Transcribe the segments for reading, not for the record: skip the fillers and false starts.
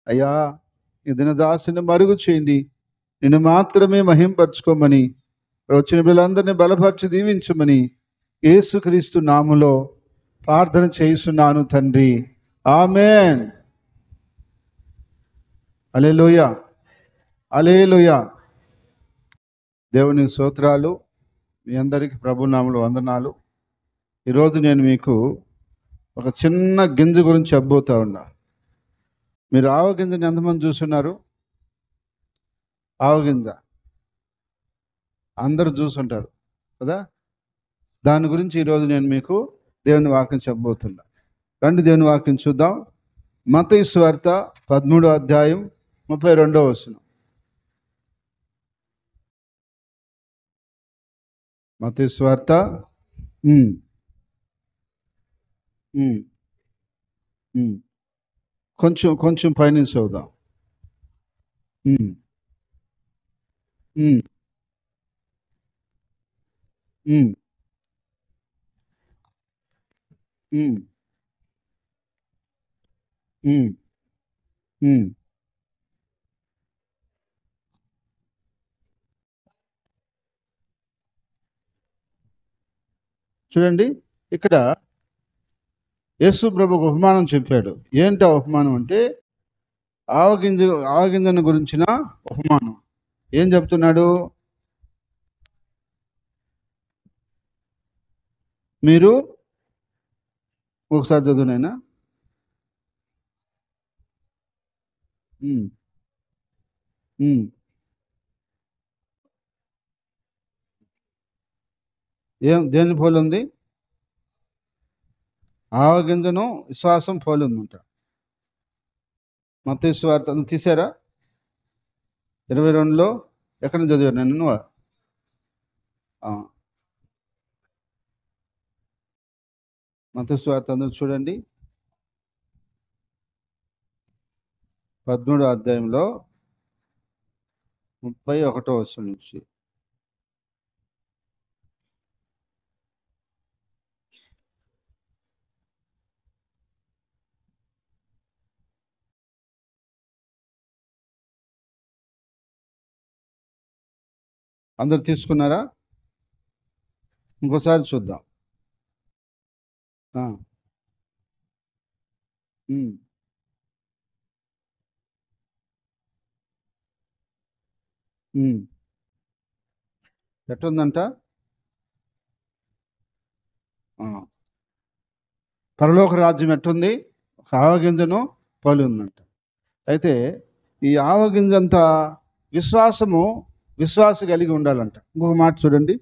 అయ్యా, ఈ దినదాసుని మరుగు చేయండి, నిన్ను మాత్రమే మహింపరచుకోమని, వచ్చిన బిడ్డలందరినీ బలపరిచి దీవించమని యేసుక్రీస్తు నామములో ప్రార్థన చేస్తున్నాను తండ్రి. ఆమేన్. హల్లెలూయా, హల్లెలూయా. దేవుని స్తోత్రాలు. మీ అందరికీ ప్రభునామములో వందనాలు. ఈరోజు నేను మీకు ఒక చిన్న గింజ గురించి చెప్పబోతా ఉన్నా. మీరు ఆవగింజని ఎంతమంది చూస్తున్నారు? ఆవగింజ అందరూ చూసుంటారు కదా. దాని గురించి ఈరోజు నేను మీకు దేవుని వాక్యం చెప్పబోతున్నా. రండి దేవుని వాక్యం చూద్దాం. మత్తయి సువార్త 13వ అధ్యాయం 32వ వచనం. మత్తయి సువార్త కొంచెం కొంచెం పైనుంచి చదువుదాం. ఉమ్, ఉమ్, ఉమ్, ఉమ్, ఉమ్, ఉమ్. చూడండి, ఇక్కడ యేసు ప్రభు ఒక ఉపమానం చెప్పాడు. ఏంటి ఆ ఉపమానం అంటే ఆవగింజను గురించిన ఉపమానం. ఏం చెప్తున్నాడు? మీరు ఒకసారి చదువునైనా. దేని పోలి ఉంది? ఆవగింజను విశ్వాసం పోలి ఉందంట. మత్తయి సువార్త తీసారా? 22లో ఎక్కడ చదివారు? నేను మత్తయి సువార్త అందరూ చూడండి, 13వ అధ్యాయంలో 31వ వచనం నుంచి. అందరు తీసుకున్నారా? ఇంకోసారి చూద్దాం. ఎట్లుందంట? పరలోక రాజ్యం ఎట్టుంది? ఒక ఆవగింజను పోలి ఉందంట. అయితే ఈ ఆవగింజంతా విశ్వాస కలిగి ఉండాలంట. ఇంకొక మాట చూడండి,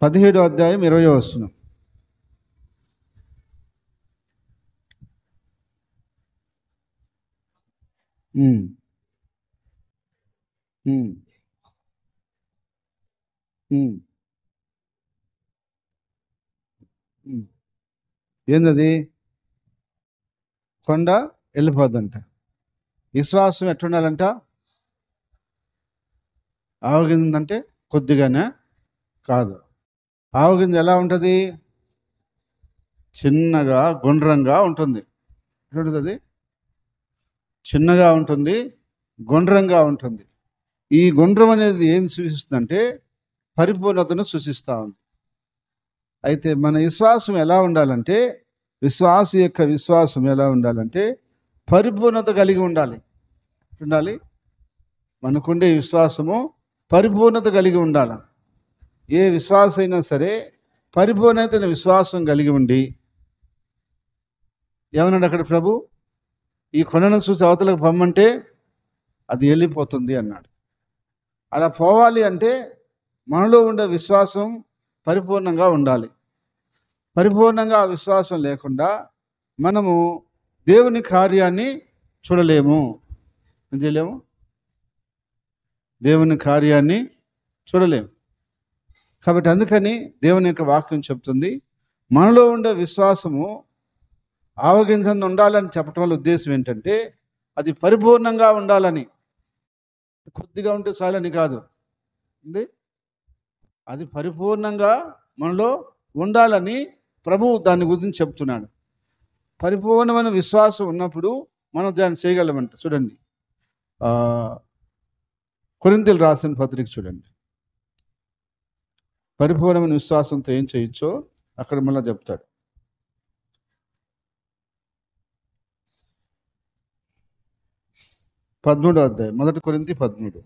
17వ అధ్యాయం 20వ వచనం. ఏందది? కొండ వెళ్ళిపోద్దంట. విశ్వాసం ఎట్లుండాలంట? ఆవగింజ అంటే కొద్దిగానే కాదు. ఆవగింజ ఎలా ఉంటుంది? చిన్నగా గుండ్రంగా ఉంటుంది. ఎట్లుంటుంది? చిన్నగా ఉంటుంది, గుండ్రంగా ఉంటుంది. ఈ గుండ్రం అనేది ఏం సూచిస్తుందంటే పరిపూర్ణతను సూచిస్తూ ఉంది. అయితే మన విశ్వాసం ఎలా ఉండాలంటే, విశ్వాసం ఎలా ఉండాలంటే పరిపూర్ణత కలిగి ఉండాలి. మనకుండే విశ్వాసము పరిపూర్ణత కలిగి ఉండాలి. ఏ విశ్వాసం అయినా సరే పరిపూర్ణతైన విశ్వాసం కలిగి ఉండి, ఏమన్నాడు అక్కడ ప్రభు? ఈ కొండను చూసి అవతలకు పొమ్మంటే అది వెళ్ళిపోతుంది అన్నాడు. అలా పోవాలి అంటే మనలో ఉండే విశ్వాసం పరిపూర్ణంగా ఉండాలి. పరిపూర్ణంగా ఆ విశ్వాసం లేకుండా మనము దేవుని కార్యాన్ని చూడలేము. దేవుని కార్యాన్ని చూడలేము. కాబట్టి అందుకని దేవుని యొక్క వాక్యం చెప్తుంది, మనలో ఉండే విశ్వాసము ఆవగింజంత ఉండాలని చెప్పటం వల్ల ఉద్దేశం ఏంటంటే అది పరిపూర్ణంగా ఉండాలని. కొద్దిగా ఉంటే చాలని కాదు, అది పరిపూర్ణంగా మనలో ఉండాలని ప్రభువు దాని గురించి చెప్తున్నాడు. పరిపూర్ణమైన విశ్వాసం ఉన్నప్పుడు మనం దాన్ని చేయగలమంట. చూడండి, కొరింథీయులకు రాసిన పత్రిక చూడండి. పరిపూర్ణమైన విశ్వాసంతో ఏం చేయొచ్చో అక్కడ మళ్ళీ చెప్తాడు. 13వ అధ్యాయం, 1 కొరింథీ 13.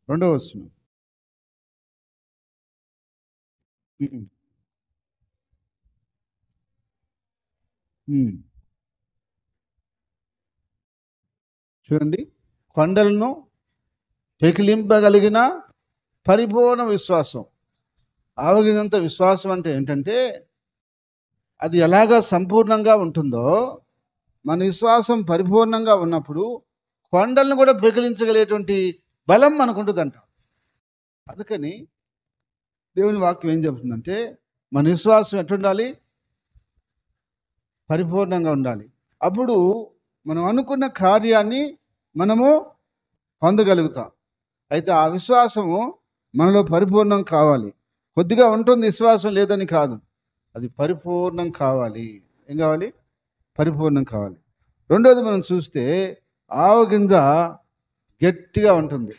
రెండవ వచనం. చూడండి, కొండలను పెకిలింపగలిగిన పరిపూర్ణ విశ్వాసం. ఆవగినంత విశ్వాసం అంటే ఏంటంటే, అది ఎలాగా సంపూర్ణంగా ఉంటుందో మన విశ్వాసం పరిపూర్ణంగా ఉన్నప్పుడు కొండలను కూడా పెకిలించగలిగేటువంటి బలం మనకుంటుందంట. అందుకని దేవుని వాక్యం ఏం చెబుతుందంటే, మన విశ్వాసం ఎట్లుండాలి? పరిపూర్ణంగా ఉండాలి. అప్పుడు మనం అనుకున్న కార్యాన్ని మనము పొందగలుగుతాం. అయితే ఆ విశ్వాసము మనలో పరిపూర్ణం కావాలి. కొద్దిగా ఉంటుంది విశ్వాసం లేదని కాదు, అది పరిపూర్ణం కావాలి. ఏం కావాలి? పరిపూర్ణం కావాలి. రెండోది మనం చూస్తే ఆవగింజ గట్టిగా ఉంటుంది.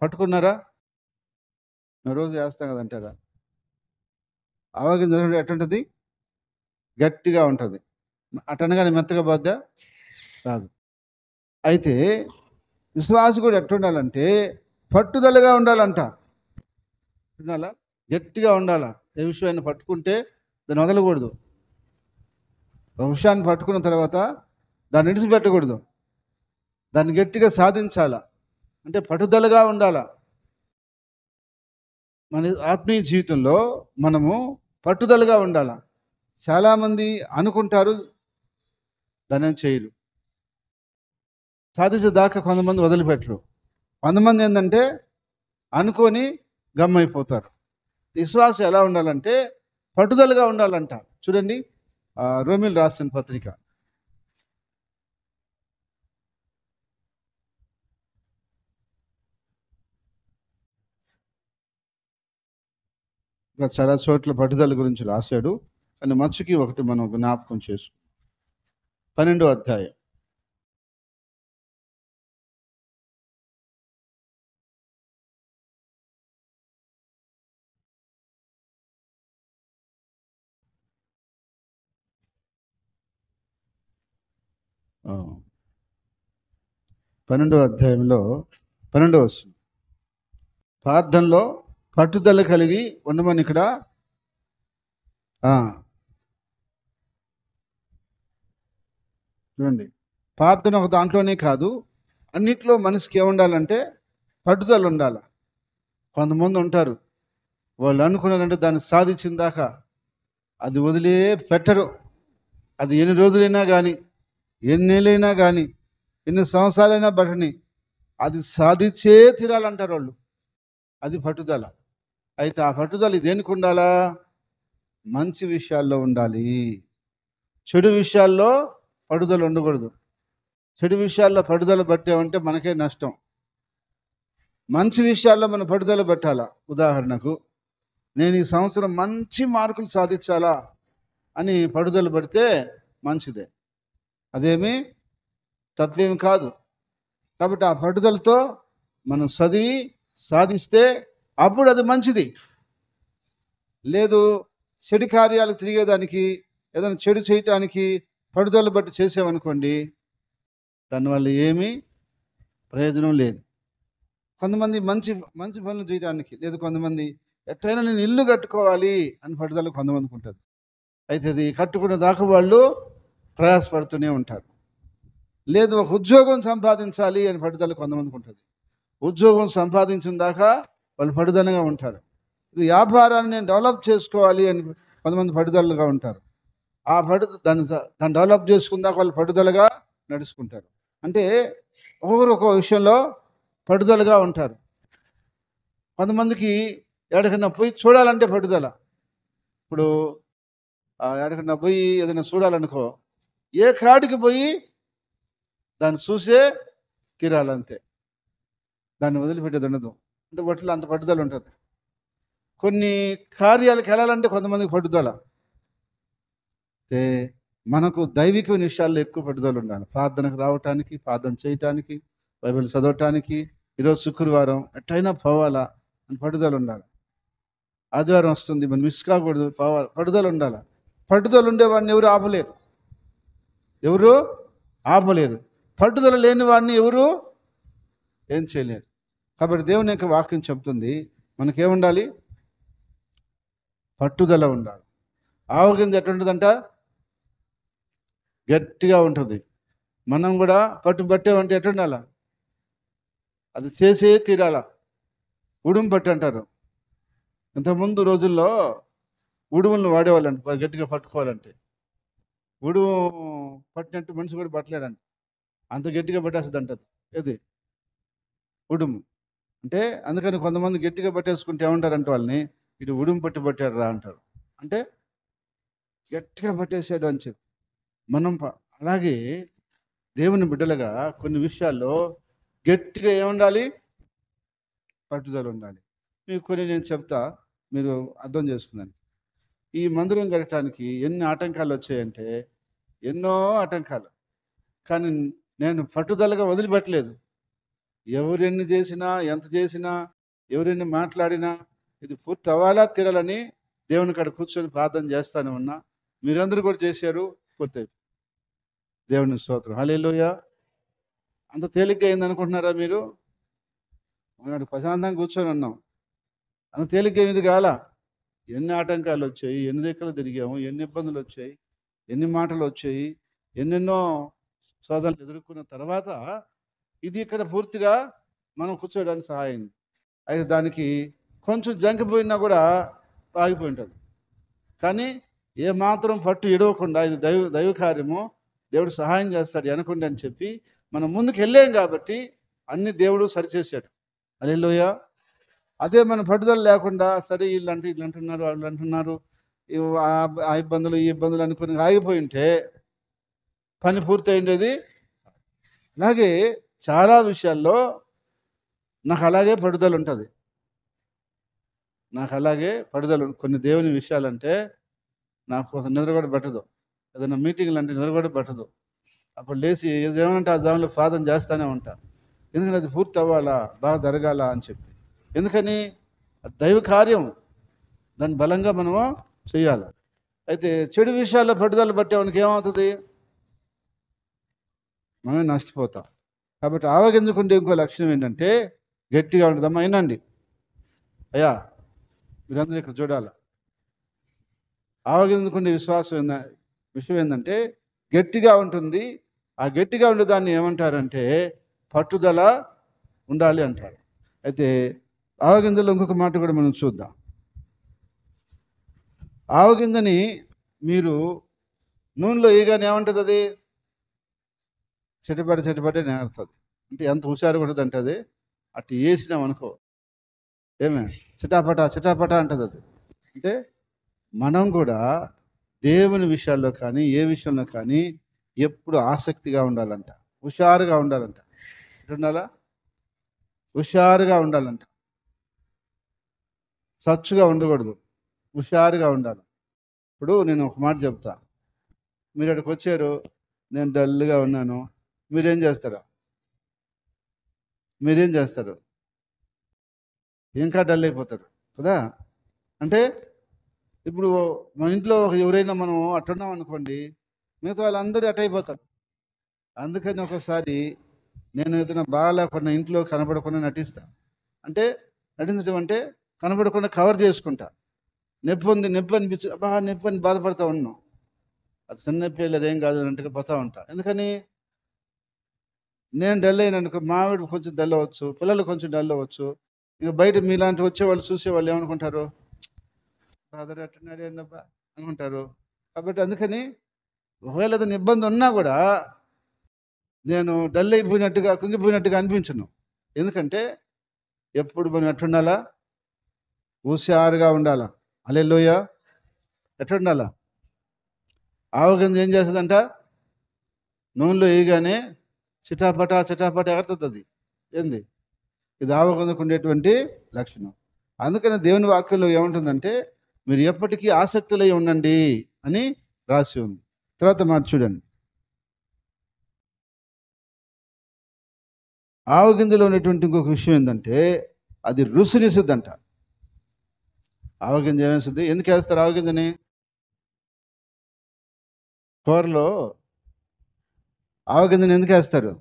పట్టుకున్నారా? రోజు వేస్తాం కదంటారా? ఆవగింజ ఎట్లుంటుంది? గట్టిగా ఉంటుంది. అటనగానే మెత్తగా పోద్దా? రాదు. అయితే విశ్వాసం కూడా ఎట్లుండాలంటే పట్టుదలగా ఉండాలంట. ఉండాలా? గట్టిగా ఉండాలా. ఏ విషయాన్ని పట్టుకుంటే దాన్ని వదలకూడదు. ఒక విషయాన్ని పట్టుకున్న తర్వాత దాన్ని విడిచిపెట్టకూడదు. దాన్ని గట్టిగా సాధించాలా. అంటే పట్టుదలగా ఉండాలా. మన ఆత్మీయ జీవితంలో మనము పట్టుదలగా ఉండాలా. చాలామంది అనుకుంటారు, దాన్ని చేయరు. సాధించేదాకా కొంతమంది వదిలిపెట్టరు. కొంతమంది ఏంటంటే అనుకొని గమ్మైపోతారు. విశ్వాసం ఎలా ఉండాలంటే పట్టుదలగా ఉండాలంట. చూడండి, రోమీయులకు రాసిన పత్రిక ఇంకా చాలా చోట్ల పట్టుదల గురించి రాశాడు. కానీ మచ్చుకి ఒకటి మనం జ్ఞాపకం చేసుకుంటాం. 12వ అధ్యాయం. ఆ, 12వ అధ్యాయంలో 12వ వచనం. ప్రార్థనలో పట్టుదల కలిగి ఉండమని ఇక్కడ చూడండి. ప్రార్థన ఒక దాంట్లోనే కాదు, అన్నిట్లో మనిషికి ఏముండాలంటే పట్టుదల ఉండాలి. కొంతమంది ఉంటారు, వాళ్ళు అనుకున్నారంటే దాన్ని సాధించిన దాకా అది వదిలే పెట్టరు. అది ఎన్ని రోజులైనా కానీ, ఎన్ని నెలలైనా కానీ, ఎన్ని సంవత్సరాలైనా బట్టని అది సాధించే తీరాలంటారు వాళ్ళు. అది పట్టుదల. అయితే ఆ పట్టుదల దేనికి ఉండాలా? మంచి విషయాల్లో ఉండాలి. చెడు విషయాల్లో పట్టుదల ఉండకూడదు. చెడు విషయాల్లో పట్టుదల పట్టామంటే మనకే నష్టం. మంచి విషయాల్లో మనం పట్టుదల పెట్టాలా. ఉదాహరణకు, నేను ఈ సంవత్సరం మంచి మార్కులు సాధించాలా అని పట్టుదల పడితే మంచిదే, అదేమీ తప్పేమి కాదు. కాబట్టి ఆ పట్టుదలతో మనం చదివి సాధిస్తే అప్పుడు అది మంచిది. లేదు, చెడు కార్యాలు తిరిగేదానికి, ఏదైనా చెడు చేయటానికి పట్టుదల బట్టి చేసామనుకోండి, దానివల్ల ఏమీ ప్రయోజనం లేదు. కొంతమంది మంచి మంచి పనులు చేయడానికి, లేదు కొంతమంది ఎట్లయినా నేను ఇల్లు కట్టుకోవాలి అని పట్టుదల కొంతమందికి ఉంటుంది. అయితే అది కట్టుకునే దాకా వాళ్ళు ప్రయాసపడుతూనే ఉంటారు. లేదు, ఒక ఉద్యోగం సంపాదించాలి అని పట్టుదల కొంతమందికి ఉంటుంది. ఉద్యోగం సంపాదించిన దాకా వాళ్ళు పట్టుదలగా ఉంటారు. ఇది వ్యాపారాన్ని నేను డెవలప్ చేసుకోవాలి అని కొంతమంది పట్టుదలగా ఉంటారు. ఆ దాన్ని డెవలప్ చేసుకున్నాక వాళ్ళు పట్టుదలగా నడుచుకుంటారు. అంటే ఒక్కొక్కరు ఒక్కో విషయంలో పట్టుదలగా ఉంటారు. కొంతమందికి ఎక్కడికైనా పోయి చూడాలంటే పట్టుదల. ఇప్పుడు ఎక్కడికన్నా పోయి ఏదైనా చూడాలనుకో, ఏ కాడికి పోయి దాన్ని చూసే తీరాలంతే, దాన్ని వదిలిపెట్టేది ఉండదు. అంటే వాటిలో అంత పట్టుదల ఉంటుంది. కొన్ని కార్యాలకు వెళ్ళాలంటే కొంతమందికి పట్టుదల. అయితే మనకు దైవిక విషయాల్లో ఎక్కువ పట్టుదల ఉండాలి. ప్రార్థనకు రావటానికి, ప్రార్థన చేయటానికి, బైబిల్ చదవటానికి, ఈరోజు శుక్రవారం ఎట్టయినా పోవాలా అని పట్టుదల ఉండాలి. ఆదివారం వస్తుంది, మనం మిస్ కాకూడదు, పోవాలి, పట్టుదల ఉండాలి. పట్టుదల ఉండేవాడిని ఎవరు ఆపలేరు, ఎవరు ఆపలేరు. పట్టుదల లేని వాడిని ఎవరు ఏం చేయలేరు. కాబట్టి దేవుని యొక్క వాక్యం చెప్తుంది మనకేముండాలి, పట్టుదల ఉండాలి. ఆవగింజ ఎట్లుంటుందంట, గట్టిగా ఉంటుంది. మనం కూడా పట్టుబట్టామంటే ఎట్లుండాల, అది చేసే తీరాల. ఉడుము పట్టు అంటారు. ఇంతకుముందు రోజుల్లో ఉడుములను వాడేవాళ్ళంట గట్టిగా పట్టుకోవాలంటే. ఉడుము పట్టినట్టు మనిషి కూడా పట్టలేడంట, అంత గట్టిగా పట్టేస్తుంది అంటది. ఏది ఉడుము అంటే. అందుకని కొంతమంది గట్టిగా పట్టేసుకుంటే ఏమంటారంటే వాళ్ళని, ఇటు ఉడుము పట్టాడు రా అంటారు. అంటే గట్టిగా పట్టేసాడు అని చెప్పి. మనం అలాగే దేవుని బిడ్డలుగా కొన్ని విషయాల్లో గట్టిగా ఏముండాలి, పట్టుదల ఉండాలి. మీకు కొన్ని నేను చెప్తా, మీరు అర్థం చేసుకున్నాను. ఈ మందిరం కట్టడానికి ఎన్ని ఆటంకాలు వచ్చాయంటే, ఎన్నో ఆటంకాలు. కానీ నేను పట్టుదలగా వదిలిపెట్టలేదు. ఎవరెన్ని చేసినా, ఎంత చేసినా, ఎవరెన్ని మాట్లాడినా ఇది పూర్తి అవ్వాలా తీరాలని దేవుని కాడ కూర్చొని ప్రార్థన చేస్తానే ఉన్నా. మీరందరూ కూడా చేశారు, పూర్తయిపోయింది. దేవుని స్తోత్రం, హల్లెలూయా. అంత తేలిగ్గా అయింది అనుకుంటున్నారా మీరు? మనకు ప్రశాంతంగా కూర్చొని ఉన్నాం, అంత తేలిగ్గా ఇది కాల. ఎన్ని ఆటంకాలు వచ్చాయి, ఎన్ని దిక్కులు తిరిగాము, ఎన్ని ఇబ్బందులు వచ్చాయి, ఎన్ని మాటలు వచ్చాయి, ఎన్నెన్నో శోధనలు ఎదుర్కొన్న తర్వాత ఇది ఇక్కడ పూర్తిగా మనం కూర్చోడానికి సహాయం. అయితే దానికి కొంచెం జంకిపోయినా కూడా ఆగిపోయి ఉంటుంది. కానీ ఏమాత్రం పట్టు ఎడవకుండా ఇది దైవ కార్యము, దేవుడు సహాయం చేస్తాడు అనుకోండి అని చెప్పి మనం ముందుకు వెళ్ళాం. కాబట్టి అన్ని దేవుడు సరిచేశాడు. హల్లెలూయా. అదే మన పట్టుదల లేకుండా సరే వీళ్ళు అంటున్నారు, వాళ్ళు అంటున్నారు, ఆ ఇబ్బందులు ఈ ఇబ్బందులు అనుకుని ఆగిపోయి ఉంటే పని పూర్తి అయిండేది. అలాగే చాలా విషయాల్లో నాకు అలాగే పట్టుదల ఉంటుంది. కొన్ని దేవుని విషయాలంటే నాకు నిద్ర కూడా పట్టదు. ఏదైనా మీటింగ్లు అంటే నిద్ర కూడా పట్టదు. అప్పుడు లేచి ఏదేమంటే ఆ దానిలో ప్రార్థన చేస్తూనే ఉంటా. ఎందుకంటే అది పూర్తి అవ్వాలా, బాగా జరగాల అని చెప్పి. ఎందుకని దైవ కార్యం, దాన్ని బలంగా మనము చేయాలి. అయితే చెడు విషయాల్లో పట్టుదల పట్టేవానికి ఏమవుతుంది, మనమే నష్టపోతాం. కాబట్టి ఆవగింజకుండే ఇంకో లక్షణం ఏంటంటే గట్టిగా ఉంటుందమ్మా. అయినండి అయ్యా, మీరందరూ ఇక్కడ చూడాలి. ఆవగింజకుండే విషయం ఏంటంటే గట్టిగా ఉంటుంది. ఆ గట్టిగా ఉండే దాన్ని ఏమంటారంటే పట్టుదల ఉండాలి అంటారు. అయితే ఆవగింజలో ఇంకొక మాట కూడా మనం చూద్దాం. ఆవగింజని మీరు నూనెలో వేయగానే ఏమంటుంది, అది చెట్టుపడి నేరుతుంది. అంటే ఎంత హుషారు ఉంటుంది అంటే అది అటు వేసినాం అనుకో, ఏమే చిటాపట అంటుంది అది. అంటే మనం కూడా దేవుని విషయాల్లో కానీ ఏ విషయంలో కానీ ఎప్పుడు ఆసక్తిగా ఉండాలంట, హుషారుగా ఉండాలంట. ఎట్లుండాలా, హుషారుగా ఉండాలంట. సచ్చుగా ఉండకూడదు, హుషారుగా ఉండాలి. ఇప్పుడు నేను ఒక మాట చెప్తా. మీరు అక్కడికి వచ్చారు, నేను డల్గా ఉన్నాను, మీరేం చేస్తారు? ఇంకా డల్ అయిపోతారు కదా. అంటే ఇప్పుడు మన ఇంట్లో ఎవరైనా మనం అట్టున్నాం అనుకోండి, మిగతా వాళ్ళందరూ అట్ అయిపోతారు. అందుకని ఒకసారి నేను ఏదైనా బాగాలేకుండా ఇంట్లో కనపడకుండా నటిస్తా. అంటే నటించడం అంటే కనపడకుండా కవర్ చేసుకుంటా. నొప్పి అనిపించి నొప్పి అని బాధపడతా ఉన్నాం. అది చిన్న నొప్పి లేదు, ఏం కాదు అన్నట్టుగా పోతా ఉంటా. ఎందుకని నేను డల్ అయినానుకో, మావిడ కొంచెం డల్ అవ్వచ్చు, పిల్లలు కొంచెం డల్ అవ్వచ్చు. ఇక బయట మీలాంటి వచ్చేవాళ్ళు చూసేవాళ్ళు ఏమనుకుంటారు, ఫాదర్ అట్టున్నాడు ఏంటబ్బా అనుకుంటారు. కాబట్టి అందుకని ఒకవేళ ఏదైనా ఇబ్బంది ఉన్నా కూడా నేను డల్ అయిపోయినట్టుగా, కుంగిపోయినట్టుగా అనిపించను. ఎందుకంటే ఎప్పుడు మనం ఎట్టుండాలా, హుషారుగా ఉండాలా. హల్లెలూయా. ఎట్లుండాలా, ఆవగింజ ఏం చేస్తుందంట? నూనెలో వేయగానే చిటాపటా చిటాపటా ఎగురుతుంది అది. ఏంది? ఇది ఆవగింజకు ఉండేటువంటి లక్షణం. అందుకని దేవుని వాక్యంలో ఏముంటుందంటే, మీరు ఎప్పటికీ ఆసక్తులై ఉండండి అని రాసి ఉంది. తర్వాత మాట చూడండి. ఆవగింజలో ఉన్నటువంటి ఇంకొక విషయం ఏంటంటే, అది రుచినిస్తుందంట. ఆవగింజ ఏమేస్తుంది? ఎందుకు వేస్తారు ఆవగింజని? కూరలో ఆవగింజని ఎందుకు వేస్తారు?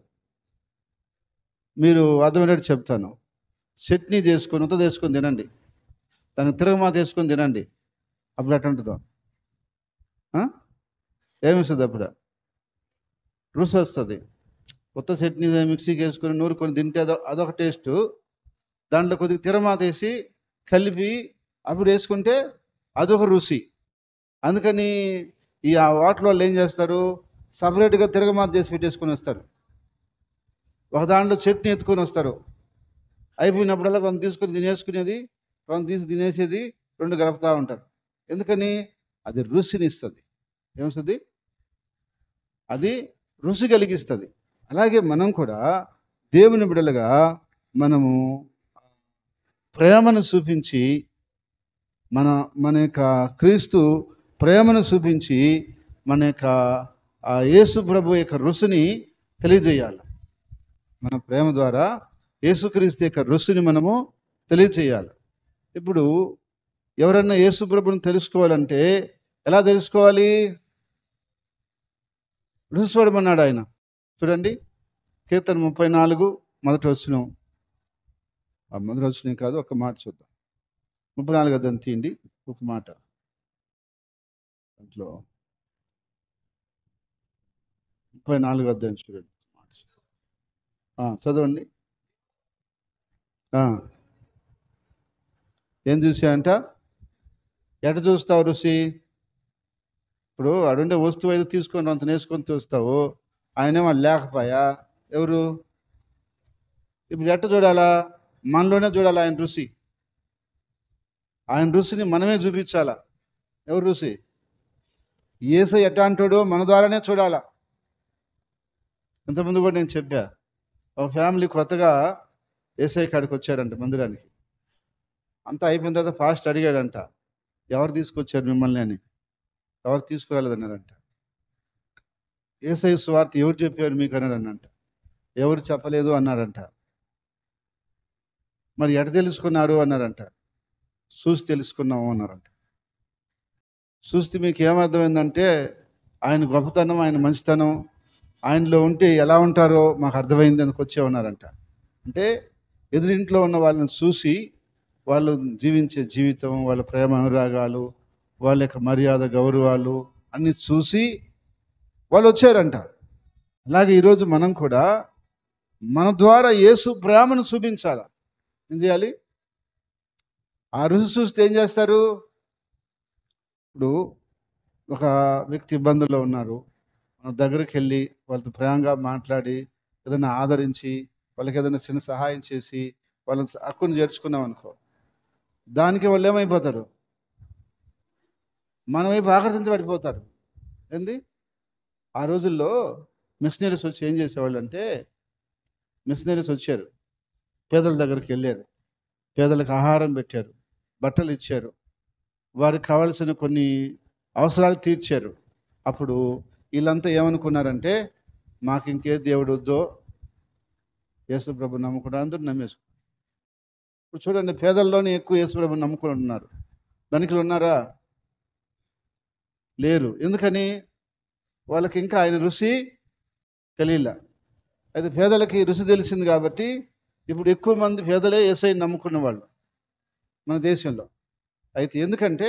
మీరు అర్థమైనట్టు చెప్తాను. చట్నీ చేసుకొని ఉత్త చేసుకొని తినండి, దానికి తిరగమాత వేసుకొని తినండి, అప్పుడు ఎట్లా ఉంటుందో? ఏమిస్తుంది అప్పుడు? రుచి వస్తుంది. ఉత్త చట్నీ మిక్సీకి వేసుకొని నూరుకొని తింటే అదొక టేస్టు. దాంట్లో కొద్దిగా తిరగమాత వేసి కలిపి అప్పుడు వేసుకుంటే అదొక రుచి. అందుకని ఈ ఆ వాటర్ వాళ్ళు ఏం చేస్తారు? సపరేట్గా తిరగమాత చేసి పెట్టేసుకొని వస్తారు. ఒక దాంట్లో చట్నీ ఎత్తుకొని వస్తారు. అయిపోయినప్పుడల్లా కొంత తీసుకొని తినేసుకునేది, కొంత తీసి తినేసేది, రెండు గలుపుతూ ఉంటారు. ఎందుకని? అది రుచిని ఇస్తుంది. ఏమొస్తుంది? అది రుచి కలిగిస్తుంది. అలాగే మనం కూడా దేవుని బిడ్డలుగా మనము ప్రేమను చూపించి, మన యొక్క క్రీస్తు ప్రేమను చూపించి మన యొక్క యేసు ప్రభు యొక్క రుచిని తెలియజేయాలి. మన ప్రేమ ద్వారా యేసుక్రీస్తు యొక్క రుచిని మనము తెలియజేయాలి. ఇప్పుడు ఎవరన్నా యేసు ప్రభుని తెలుసుకోవాలంటే ఎలా తెలుసుకోవాలి? రుచి చూడమన్నాడు ఆయన. చూడండి, కీర్తన 34 మొదటి వచనం. మొదటి వచనం కాదు, ఒక మాట చూద్దాం. 34 అద్దం తీయండి, ఒక మాట. దాంట్లో 34 అధ్యాయం చూడండి, చదవండి. ఏం చూసాయంట? ఎట చూస్తావు రుచి? ఇప్పుడు అడుండే వస్తువు అయితే తీసుకొని అంత నేసుకొని చూస్తావు, ఆయనేమో లేకపోయా. ఎవరు? ఇప్పుడు ఎట్ట చూడాలా? మనలోనే చూడాలి ఆయన రుచి. ఆయన రుచిని మనమే చూపించాలా. ఎవరు రుచి? యేసయ్య ఎట్లాంటాడో మన ద్వారానే చూడాలా. ఇంతకుముందు కూడా నేను చెప్పా, ఒక ఫ్యామిలీ కొత్తగా యేసయ్య కాడికి వచ్చారంట మందిరానికి. అంతా అయిపోయిన తర్వాత ఫాస్ట్ అడిగాడంట, ఎవరు తీసుకొచ్చారు మిమ్మల్ని అని. ఎవరు తీసుకురాలేదన్నారంట. యేసయ్య సువార్త ఎవరు చెప్పారు మీకు అన్నాడన్నంట. ఎవరు చెప్పలేదు అన్నారంట. మరి ఎట తెలుసుకున్నారు అన్నారంట. చూసి తెలుసుకున్నాము అన్నారంట. చూస్తే మీకు ఏమర్థమైందంటే, ఆయన గొప్పతనం, ఆయన మంచితనం, ఆయనలో ఉంటే ఎలా ఉంటారో మాకు అర్థమైంది అందుకు వచ్చేమన్నారంట. అంటే ఎదురింట్లో ఉన్న వాళ్ళని చూసి, వాళ్ళు జీవించే జీవితం, వాళ్ళ ప్రేమ అనురాగాలు, వాళ్ళ యొక్క మర్యాద గౌరవాలు అన్నీ చూసి వాళ్ళు వచ్చారంట. అలాగే ఈరోజు మనం కూడా మన ద్వారా యేసు ప్రేమను చూపించాలి. ఏం చేయాలి? ఆ రుచి చూస్తే ఏం చేస్తారు? ఇప్పుడు ఒక వ్యక్తి ఇబ్బందుల్లో ఉన్నారు, మన దగ్గరికి వెళ్ళి వాళ్ళతో ప్రేమగా మాట్లాడి ఏదైనా ఆదరించి వాళ్ళకి ఏదైనా చిన్న సహాయం చేసి వాళ్ళని హక్కును చేర్చుకున్నాం అనుకో, దానికి వాళ్ళు ఏమైపోతారు? మన వైపు ఆకర్షించబడిపోతారు. ఏంది? ఆ రోజుల్లో మిషనరీస్ వచ్చి ఏం చేసేవాళ్ళు అంటే, మిషనరీస్ వచ్చారు, పేదల దగ్గరికి వెళ్ళారు, పేదలకు ఆహారం పెట్టారు, బట్టలు ఇచ్చారు, వారికి కావాల్సిన కొన్ని అవసరాలు తీర్చారు. అప్పుడు వీళ్ళంతా ఏమనుకున్నారంటే, మాకు ఇంకే దేవుడు వద్దో, యేసు ప్రభు నమ్ముకుంటారు. అందరూ నమ్మేసుకున్నారు. ఇప్పుడు చూడండి, పేదల్లోనే ఎక్కువ యేసు ప్రభు నమ్ముకుని ఉన్నారు. ధనికులు ఉన్నారా? లేరు. ఎందుకని? వాళ్ళకి ఇంకా ఆయన రుచి తెలియలే. అయితే పేదలకి రుచి తెలిసింది కాబట్టి ఇప్పుడు ఎక్కువ మంది పేదలే యేసయ్యని నమ్ముకున్న వాళ్ళు మన దేశంలో. అయితే ఎందుకంటే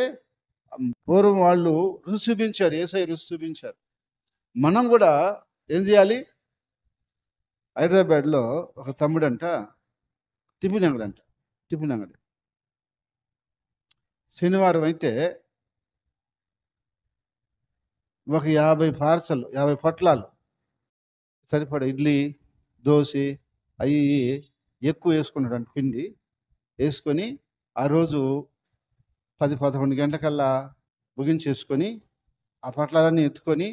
పూర్వం వాళ్ళు రుచి చూపించారు, యేసయ్య రుచి చూపించారు. మనం కూడా ఏం చేయాలి? హైదరాబాద్లో ఒక తమ్ముడంట టిఫిన్ అంగడి. శనివారం అయితే ఒక 50 పొట్లాలు సరిపడా ఇడ్లీ, దోశ అవి ఎక్కువ వేసుకున్నాడంట. పిండి వేసుకొని ఆ రోజు 10-11 గంటలకల్లా ముగించేసుకొని ఆ పట్లాలన్నీ ఎత్తుకొని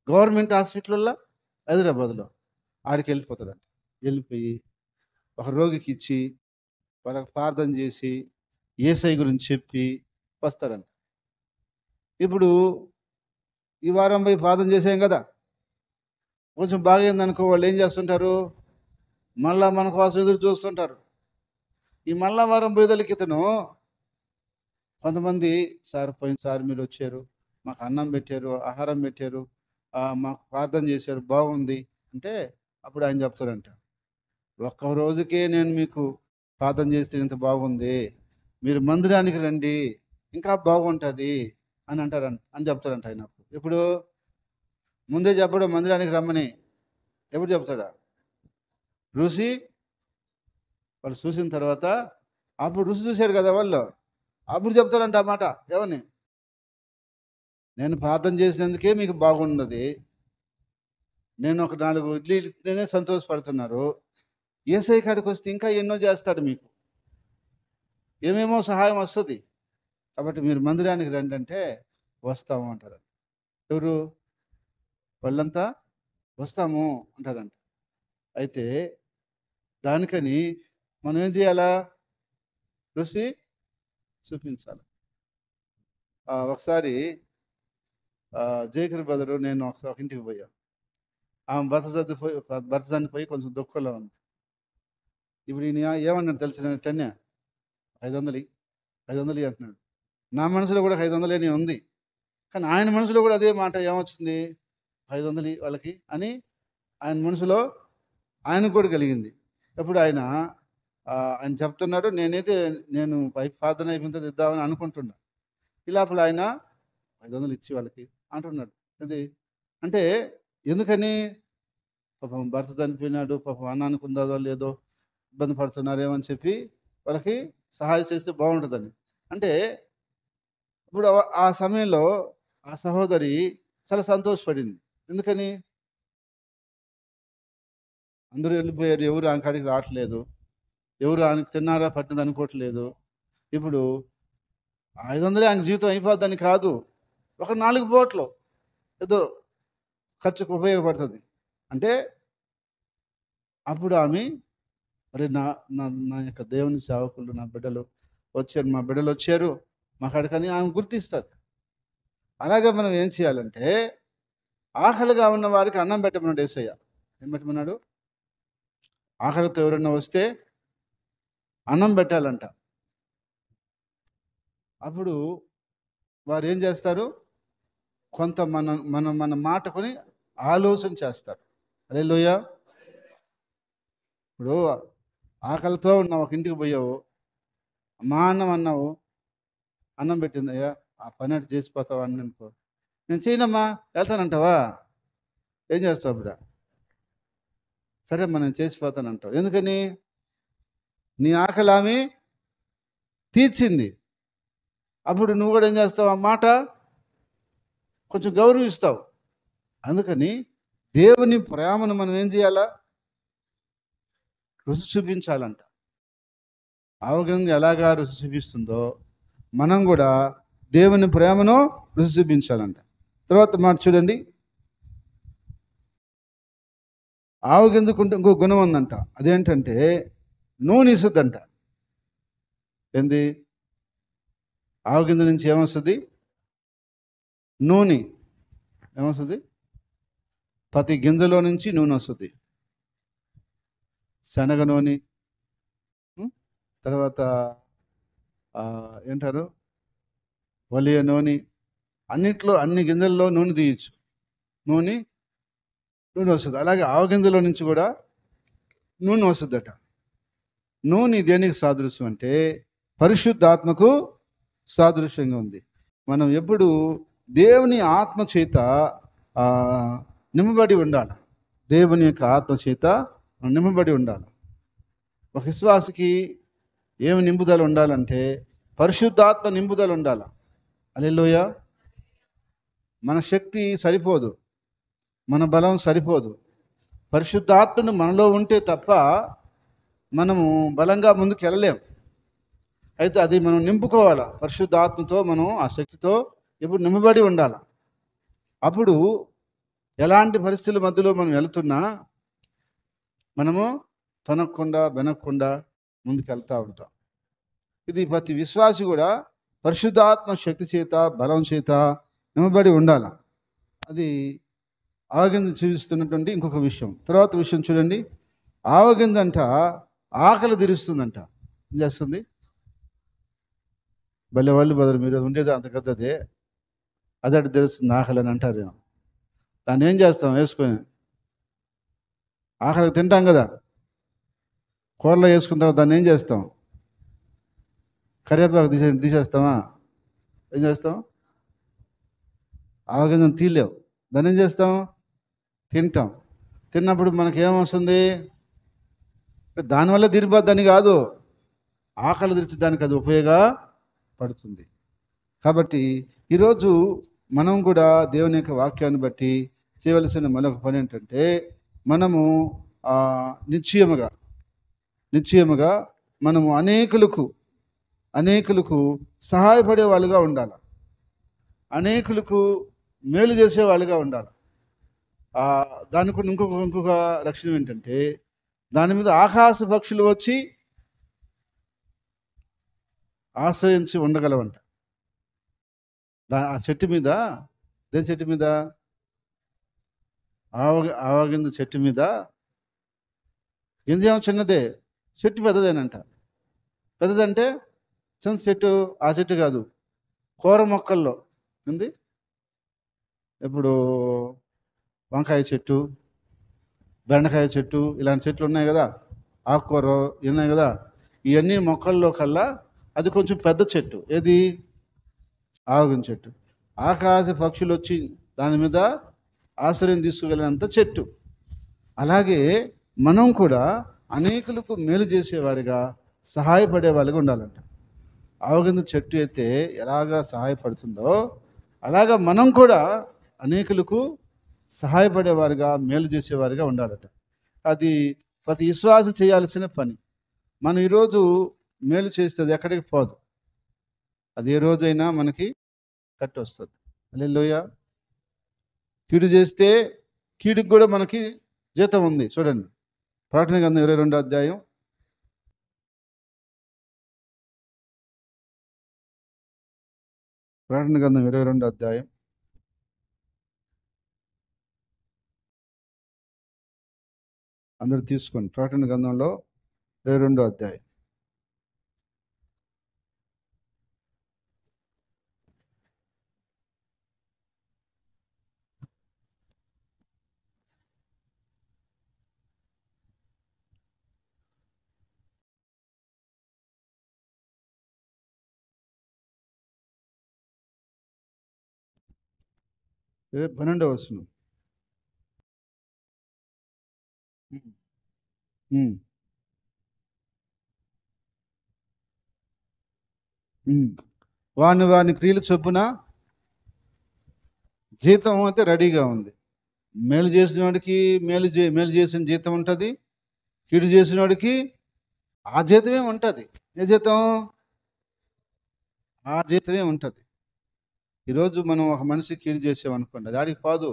గవర్నమెంట్ హాస్పిటల్లో హైదరాబాద్లో ఆడికి వెళ్ళిపోతాడంట. వెళ్ళిపోయి ఒక రోగికి ఇచ్చి వాళ్ళకి ప్రార్థన చేసి యేసయ్య గురించి చెప్పి వస్తాడంట. ఇప్పుడు ఈ వారం పోయి ప్రార్థన చేసాం కదా, కొంచెం బాగైందనుకో, వాళ్ళు ఏం చేస్తుంటారు, మళ్ళా మన కోసం ఎదురు చూస్తుంటారు. ఈ మళ్ళా వారం పోయేదలకి ఇతను కొంతమంది, సార్ పోయినసారి మీరు వచ్చారు, మాకు అన్నం పెట్టారు, ఆహారం పెట్టారు, మాకు ప్రార్థన చేశారు, బాగుంది అంటే అప్పుడు ఆయన చెప్తాడంట, ఒక్క రోజుకే నేను మీకు ప్రార్థన చేస్తే ఇంత బాగుంది, మీరు మందిరానికి రండి ఇంకా బాగుంటుంది అని అని చెప్తాడంట ఆయన. ఇప్పుడు ముందే చెప్పడం మందిరానికి రమ్మని ఎప్పుడు చెప్తాడా? రుచి వాళ్ళు చూసిన తర్వాత, అప్పుడు రుచి చూశారు కదా వాళ్ళు, అప్పుడు చెప్తారంట ఆ మాట. ఏమని? నేను ప్రార్థన చేసినందుకే మీకు బాగున్నది, నేను ఒక 4 ఇడ్లీ ఇస్తేనే సంతోషపడుతున్నారు, యేసయ్య కాడికి వస్తే ఇంకా ఎన్నో చేస్తాడు, మీకు ఏమేమో సహాయం వస్తుంది, కాబట్టి మీరు మందిరానికి రండి అంటే వస్తాము అంటారు. ఎవరు? వాళ్ళంతా వస్తాము అంటారంట. అయితే దానికని మనం ఏం చేయాలా? రుచి చూపించాలి. ఒకసారి జేకర్ బదులు నేను ఒక ఇంటికి పోయాను. ఆమె భర్త చనిపోయి కొంచెం దుఃఖంలో ఉంది. ఇప్పుడు ఈయన ఏమన్నాడు తెలిసిన 500 అంటున్నాడు. నా మనసులో కూడా 500 ఉంది, కానీ ఆయన మనసులో కూడా అదే మాట ఏమొచ్చింది, 500 వాళ్ళకి అని ఆయన మనసులో ఆయనకు కూడా కలిగింది. అప్పుడు ఆయన చెప్తున్నాడు, నేను ప్రార్థన అయిపోయిన తర్వాత ఇద్దామని అనుకుంటున్నా, ఈ లోపల ఆయన 500 ఇచ్చి వాళ్ళకి అంటున్నాడు. అది అంటే ఎందుకని? పాపం భర్త చనిపోయినాడు, పాపం అన్నానికి ఉందో లేదో ఇబ్బంది పడుతున్నారేమని చెప్పి వాళ్ళకి సహాయం చేస్తే బాగుంటుందని. అంటే ఇప్పుడు ఆ సమయంలో ఆ సహోదరి చాలా సంతోషపడింది. ఎందుకని? అందరూ వెళ్ళిపోయారు, ఎవరు ఆమె కాడికి రావట్లేదు, ఎవరు ఆయనకు తిన్నారా పట్టినది అనుకోవట్లేదు. ఇప్పుడు 500 ఆయన జీవితం అయిపోద్దని కాదు, ఒక 4 పూటలు ఏదో ఖర్చుకు ఉపయోగపడుతుంది అంటే అప్పుడు ఆమె, అరే నా నా యొక్క దేవుని సేవకులు, నా బిడ్డలు వచ్చారు, మా బిడ్డలు వచ్చారు మా కాడికని ఆమె గుర్తిస్తుంది. అలాగే మనం ఏం చేయాలంటే, ఆకలిగా ఉన్న వారికి అన్నం పెట్టమన్నాడు యేసయ్య. ఏం పెట్టమన్నాడు? ఆకలితో ఎవరైనా వస్తే అన్నం పెట్టాలంట. అప్పుడు వారు ఏం చేస్తారు? కొంత మన మాటకొని ఆలోచన చేస్తారు. హల్లెలూయా. ఇప్పుడు ఆకలితో ఉన్నావు, ఒక ఇంటికి పోయావు, మా అన్నం అన్నావు, అన్నం పెట్టింది, అయ్యా ఆ పని అటు చేసిపోతావు అని అనుకో, నేను చేయనమ్మా వెళ్తానంటావా? ఏం చేస్తావు అప్పుడు? సరే అమ్మా నేను చేసిపోతానంటావు. ఎందుకని? నీ ఆకలి ఆమె తీర్చింది. అప్పుడు నువ్వు కూడా ఏం చేస్తావు? ఆ మాట కొంచెం గౌరవిస్తావు. అందుకని దేవుని ప్రేమను మనం ఏం చేయాలా? రుచి చూపించాలంట. ఆవగింజ ఎలాగా రుచి చూపిస్తుందో మనం కూడా దేవుని ప్రేమను రుచి చూపించాలంట. తర్వాత మాట చూడండి, ఆవగింజకుంటే ఇంకో గుణం ఉందంట. అదేంటంటే నూనె ఇస్తుందంట. ఏంది? ఆవగింజ నుంచి ఏమొస్తుంది? నూనె. ఏమొస్తుంది? ప్రతి గింజలో నుంచి నూనె వస్తుంది. శనగ నూనె, తర్వాత ఏంటారు, ఒలివ నూనె, అన్నిట్లో అన్ని గింజల్లో నూనె తీయచ్చు, నూనె వస్తుంది. అలాగే ఆవగింజలో నుంచి కూడా నూనె వస్తుందట. నూనె దేనికి సాదృశ్యం అంటే పరిశుద్ధాత్మకు సాదృశ్యంగా ఉంది. మనం ఎప్పుడు దేవుని ఆత్మ చేత నింపబడి ఉండాలి. దేవుని యొక్క ఆత్మ చేత నింపబడి ఉండాలి. ఒక విశ్వాసికి ఏమి నింపుదల ఉండాలంటే పరిశుద్ధాత్మ నింపుదల ఉండాలి. హల్లెలూయా. మన శక్తి సరిపోదు, మన బలం సరిపోదు. పరిశుద్ధాత్మను మనలో ఉంటే తప్ప మనము బలంగా ముందుకు వెళ్ళలేం. అయితే అది మనం నింపుకోవాలి. పరిశుద్ధాత్మతో మనం ఆ శక్తితో ఎప్పుడు నింపబడి ఉండాలి. అప్పుడు ఎలాంటి పరిస్థితుల మధ్యలో మనం వెళ్తున్నా మనము తొనకుండా వెనక్కుండా ముందుకెళ్తూ ఉంటాం. ఇది ప్రతి విశ్వాసి కూడా పరిశుద్ధాత్మ శక్తి చేత బలం చేత నింపబడి ఉండాల. అది ఆవగింజ చూపిస్తున్నటువంటి ఇంకొక విషయం. తర్వాత విషయం చూడండి, ఆవగింజ అంట ఆకలి తీరుస్తుందంట. ఏం చేస్తుంది? భలే వాళ్ళు బదులు మీరు ఉండేది అంత పెద్దదే, అదటి తెలుస్తుంది ఆకలి అని అంటారు. దాన్ని ఏం చేస్తాం? వేసుకొని ఆకలికి తింటాం కదా, కూరలో వేసుకున్న తర్వాత దాన్ని ఏం చేస్తాం? కరివేపాకు తీసేస్తామా? ఏం చేస్తాం? ఆవగింజను తీలేవు, దాన్ని ఏం చేస్తాం? తింటాం. తిన్నప్పుడు మనకి ఏమొస్తుంది? దానివల్ల తీరిపోద్దని కాదు, ఆకలి తీర్చడానికి అది ఉపయోగపడుతుంది. కాబట్టి ఈరోజు మనం కూడా దేవుని యొక్క వాక్యాన్ని బట్టి చేయవలసిన మరొక పని ఏంటంటే, మనము నిశ్చయముగా మనము అనేకులకు సహాయపడే వాళ్ళుగా ఉండాలి, అనేకులకు మేలు చేసే వాళ్ళుగా ఉండాలి. దానికి ఇంకొక లక్షణం ఏంటంటే, దాని మీద ఆకాశ పక్షులు వచ్చి ఆశ్రయించి ఉండగలవంట. ఆ చెట్టు మీద, దేని చెట్టు మీద? ఆవగింజ చెట్టు మీద. గింజ ఏమో చిన్నదే, చెట్టు పెద్దదేనంట. పెద్దదంటే చిన్న చెట్టు, ఆ చెట్టు కాదు, కూర మొక్కల్లో ఉంది. ఇప్పుడు వంకాయ చెట్టు, బెండకాయ చెట్టు, ఇలాంటి చెట్లు ఉన్నాయి కదా, ఆకుకూర ఉన్నాయి కదా, ఇవన్నీ మొక్కల్లో కల్లా అది కొంచెం పెద్ద చెట్టు. ఏది? ఆవగింజ చెట్టు. ఆకాశ పక్షులు వచ్చి దాని మీద ఆశ్రయం తీసుకోగలిగినంత చెట్టు. అలాగే మనం కూడా అనేకులకు మేలు చేసేవారిగా, సహాయపడే వాళ్ళగా ఉండాలంట. ఆవగింజ చెట్టు అయితే ఎలాగా సహాయపడుతుందో, అలాగా మనం కూడా అనేకులకు సహాయపడేవారిగా, మేలు చేసేవారిగా ఉండాలట. అది ప్రతి విశ్వాసం చేయాల్సిన పని. మనం ఈరోజు మేలు చేస్తే అది ఎక్కడికి పోదు, అది ఏ రోజైనా మనకి కట్టి వస్తుంది. హల్లెలూయా. కీడు చేస్తే కీడుకి కూడా మనకి జీతం ఉంది. చూడండి, ప్రకటన గ్రంథం 22వ అధ్యాయం. ప్రకటన గ్రంథం 22వ అధ్యాయం. అందరూ తీసుకోండి. ప్రకటన గ్రంథంలో 22వ అధ్యాయం. రేపు 12వ వచనం. వాని క్రియలు చొప్పున జీతం అయితే రెడీగా ఉంది. మేలు చేసిన వాడికి మేలు చేసిన జీతం ఉంటుంది, కీడు చేసిన వాడికి ఆ జీతమే ఉంటుంది. ఏ జీతం? ఆ జీతమే ఉంటుంది. ఈరోజు మనం ఒక మనిషి కీడు చేసామనుకోండి, అది ఆడికి పోదు,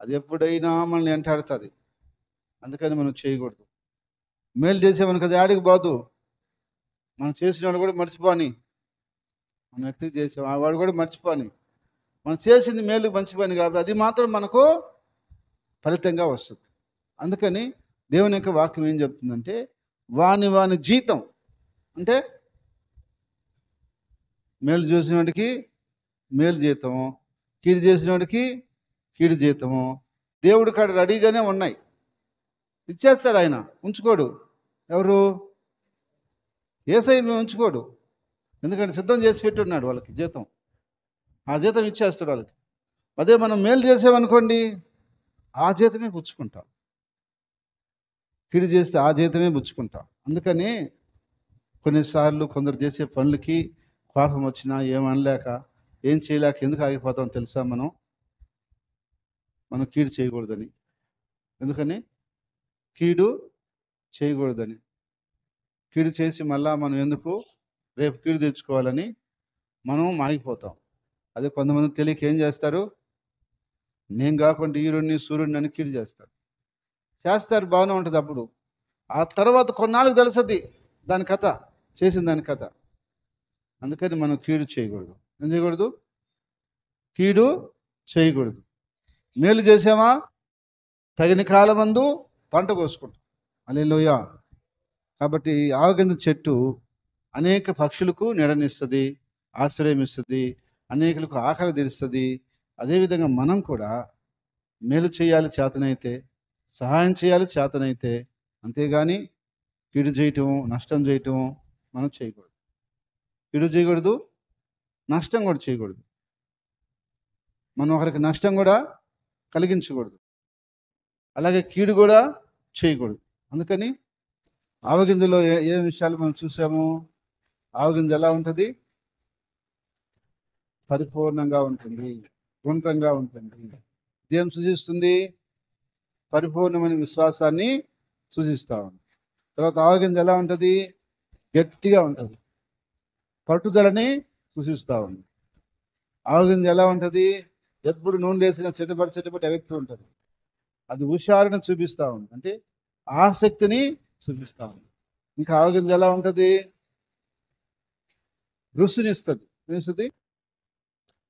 అది ఎప్పుడైనా మనల్ని వెంటాడుతుంది. అందుకని మనం చేయకూడదు. మేలు చేసామనుకో, అది ఆడికి పోదు, మనం చేసిన వాడు కూడా మర్చిపోని, మన వ్యక్తికి చేసాం వాడు కూడా మర్చిపోని, మనం చేసింది మేలు మంచి పని కాబట్టి అది మాత్రం మనకు ఫలితంగా వస్తుంది. అందుకని దేవుని యొక్క వాక్యం ఏం చెప్తుందంటే, వాని జీతం అంటే మేలు చేసిన వాడికి మేలు జీతము, కీడు చేసిన వాడికి కీడు జీతము దేవుడి కాడ రెడీగానే ఉన్నాయి. ఇచ్చేస్తాడు ఆయన, ఉంచుకోడు. ఎవరు? యేసయ్య ఉంచుకోడు. ఎందుకంటే సిద్ధం చేసి పెట్టున్నాడు వాళ్ళకి జీతం, ఆ జీతం ఇచ్చేస్తాడు వాళ్ళకి. అదే మనం మేలు చేసామనుకోండి, ఆ జీతమే పుచ్చుకుంటాం, కీడు చేస్తే ఆ జీతమే పుచ్చుకుంటాం. అందుకని కొన్నిసార్లు కొందరు చేసే పనులకి కోపం వచ్చినా ఏమనలేక, ఏం చేయలేక ఎందుకు ఆగిపోతాం తెలుసా? మనం కీడు చేయకూడదని. ఎందుకని? కీడు చేయకూడదని. కీడు చేసి మళ్ళా మనం ఎందుకు రేపు కీడు తెచ్చుకోవాలని మనం ఆగిపోతాం. అదే కొంతమంది తెలియక ఏం చేస్తారు? నేను కాకుండా ఈరుణ్ణి సూర్యుడిని అని కీడు చేస్తారు బాగానే ఉంటుంది అప్పుడు. ఆ తర్వాత కొన్నాళ్ళకి తెలుస్తుంది దాని కథ, చేసిన దాని కథ. అందుకని మనం కీడు చేయకూడదు. ఏం చేయకూడదు? కీడు చేయకూడదు. మేలు చేసామా తగిన కాలమందు పంట కోసుకుంటాం. హల్లెలూయా. కాబట్టి ఆవగింజ చెట్టు అనేక పక్షులకు నీడనిస్తుంది, ఆశ్రయం ఇస్తుంది, అనేకులకు ఆకలి తీరుస్తుంది. అదేవిధంగా మనం కూడా మేలు చేయాలి చేతనైతే, సహాయం చేయాలి చేతనైతే. అంతేగాని కీడు చేయటం, నష్టం చేయటం మనం చేయకూడదు. కీడు చేయకూడదు, నష్టం కూడా చేయకూడదు. మనం ఒకరికి నష్టం కూడా కలిగించకూడదు, అలాగే కీడు కూడా చేయకూడదు. అందుకని ఆవగింజలో ఏ విషయాలు మనం చూసాము? ఆవగింజ ఎలా ఉంటుంది? పరిపూర్ణంగా ఉంటుంది, గుండ్రంగా ఉంటుంది. ఇదేం సూచిస్తుంది? పరిపూర్ణమైన విశ్వాసాన్ని సూచిస్తా ఉంది. తర్వాత ఆవగింజ ఎలా ఉంటుంది? గట్టిగా ఉంటుంది, పట్టుదలని సూచిస్తూ ఉంది. ఆవగింజ ఎలా ఉంటుంది? ఎప్పుడు నూనె వేసిన చెట్టుబడి ఎగుతూ ఉంటుంది. అది హుషారుని చూపిస్తూ ఉంది, అంటే ఆసక్తిని చూపిస్తూ ఉంది. ఇంకా ఆవగింజ ఎలా ఉంటుంది? రుసునిస్తుంది. ఏమిస్తుంది?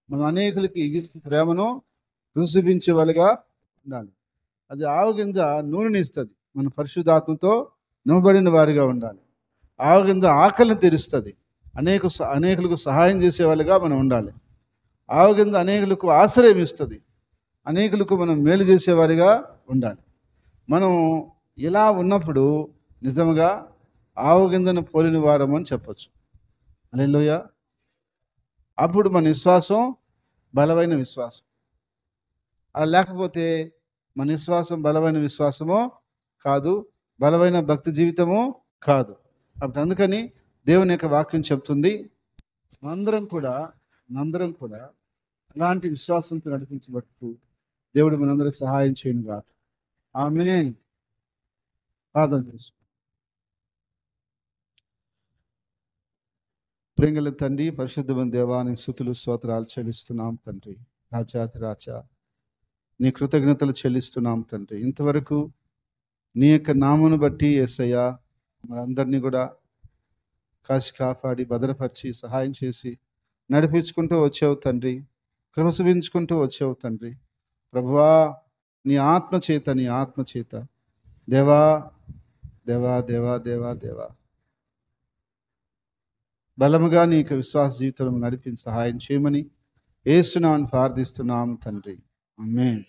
మనం అనేకులకి ప్రేమను రుసుపించే వాళ్ళుగా ఉండాలి. అది ఆవగింజ నూనెని ఇస్తుంది. మన పరిశుద్ధాత్మతో నింపబడిన వారిగా ఉండాలి. ఆవగింజ ఆకలిని తీరుస్తుంది. అనేకులకు సహాయం చేసే వాళ్ళుగా మనం ఉండాలి. ఆవగింజ అనేకులకు ఆశ్రయం ఇస్తుంది. అనేకులకు మనం మేలు చేసేవారిగా ఉండాలి. మనం ఇలా ఉన్నప్పుడు నిజంగా ఆవగింజను పోలిన వారం అని చెప్పచ్చు. హల్లెలూయా. అప్పుడు మన విశ్వాసం బలమైన విశ్వాసం. అలా లేకపోతే మన విశ్వాసం బలమైన విశ్వాసమో కాదు, బలమైన భక్తి జీవితము కాదు. అప్పుడు అందుకని దేవుని యొక్క వాక్యం చెప్తుంది, మనందరం కూడా అలాంటి విశ్వాసంతో నడిపించబడుతూ దేవుడు మనందరికి సహాయం చేయను కాదు. ఆమేన్. ప్రార్థన చేసుకో. ప్రేంగల తండ్రి, పరిశుద్ధమైన దేవానికి స్తుతులు స్తోత్రాలు చెల్లిస్తున్నాం తండ్రి. రాజాతి రాజా, నీ కృతజ్ఞతలు చెల్లిస్తున్నాం తండ్రి. ఇంతవరకు నీ యొక్క నామమును బట్టి యేసయ్యా మనందరినీ కూడా కాచి కాపాడి భద్రపరిచి సహాయం చేసి నడిపించుకుంటూ వచ్చావు తండ్రి. కృప చూపించుకుంటూ వచ్చావు తండ్రి. ప్రభువా, నీ ఆత్మ చేత దేవా దేవా దేవా దేవా దేవా బలముగా నీ యొక్క విశ్వాస జీవితంలో నడిపించి సహాయం చేయమని యేసు నామమున ప్రార్థిస్తున్నాం తండ్రి. ఆమేన్.